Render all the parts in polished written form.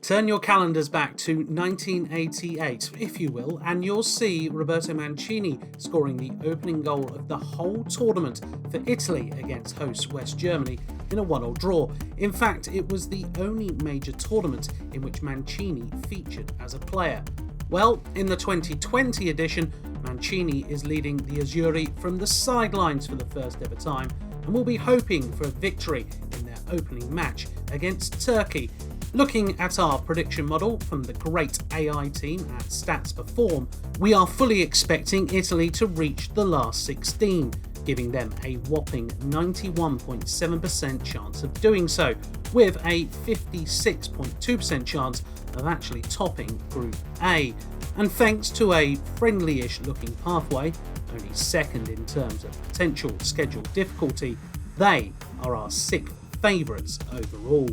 Turn your calendars back to 1988, if you will, and you'll see Roberto Mancini scoring the opening goal of the whole tournament for Italy against host West Germany in a 1-1 draw. In fact, it was the only major tournament in which Mancini featured as a player. Well, in the 2020 edition, Mancini is leading the Azzurri from the sidelines for the first ever time and will be hoping for a victory in their opening match against Turkey. Looking at our prediction model from the great AI team at Stats Perform, we are fully expecting Italy to reach the last 16, giving them a whopping 91.7% chance of doing so, with a 56.2% chance of actually topping Group A. And thanks to a friendly-ish looking pathway, only second in terms of potential schedule difficulty, they are our 6th favourites overall.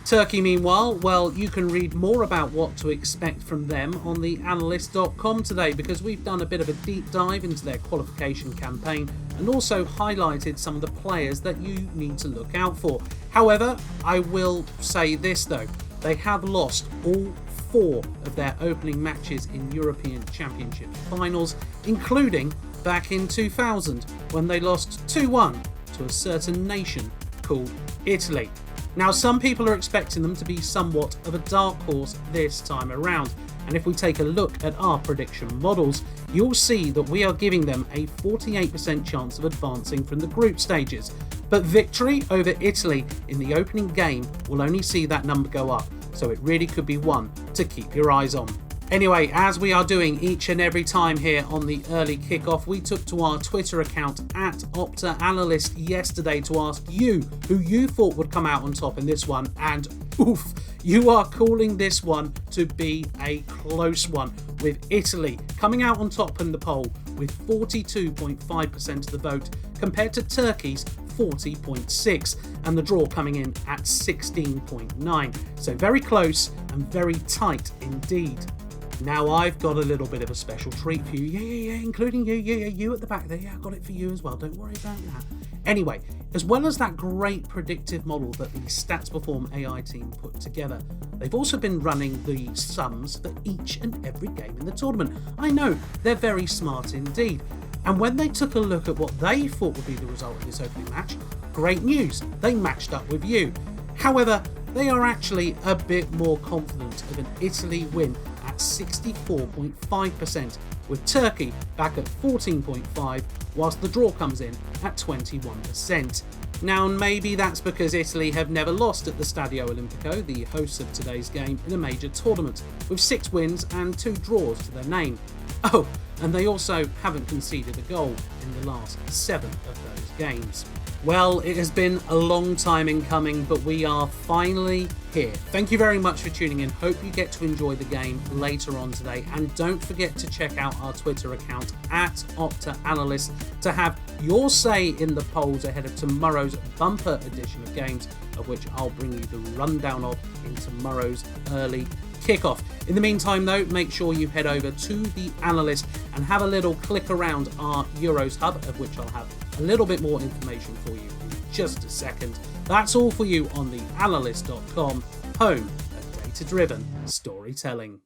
Turkey, meanwhile, well, you can read more about what to expect from them on theanalyst.com today, because we've done a bit of a deep dive into their qualification campaign and also highlighted some of the players that you need to look out for. However, I will say this though, they have lost all 4 of their opening matches in European Championship finals, including back in 2000 when they lost 2-1 to a certain nation called Italy. Now, some people are expecting them to be somewhat of a dark horse this time around, and if we take a look at our prediction models, you'll see that we are giving them a 48% chance of advancing from the group stages. But victory over Italy in the opening game will only see that number go up, so it really could be one to keep your eyes on. Anyway, as we are doing each and every time here on the early kickoff, we took to our Twitter account at OptaAnalyst yesterday to ask you who you thought would come out on top in this one, and oof, you are calling this one to be a close one, with Italy coming out on top in the poll with 42.5% of the vote compared to Turkey's 40.6%, and the draw coming in at 16.9%. So very close and very tight indeed. Now I've got a little bit of a special treat for you. Yeah, including you. You at the back there. Yeah, I got it for you as well. Don't worry about that. Anyway, as well as that great predictive model that the Stats Perform AI team put together, they've also been running the sums for each and every game in the tournament. I know, they're very smart indeed. And when they took a look at what they thought would be the result of this opening match, great news, they matched up with you. However, they are actually a bit more confident of an Italy win at 64.5%, with Turkey back at 14.5%, whilst the draw comes in at 21%. Now, maybe that's because Italy have never lost at the Stadio Olimpico, the hosts of today's game, in a major tournament, with 6 wins and 2 draws to their name. Oh, and they also haven't conceded a goal in the last 7 of those games. Well, it has been a long time in coming, but we are finally here. Thank you very much for tuning in. Hope you get to enjoy the game later on today. And don't forget to check out our Twitter account at OptaAnalyst to have your say in the polls ahead of tomorrow's bumper edition of games, of which I'll bring you the rundown of in tomorrow's early kickoff. In the meantime though, make sure you head over to the Analyst and have a little click around our Euros hub, of which I'll have a little bit more information for you in just a second. That's all for you on theanalyst.com, home of data-driven storytelling.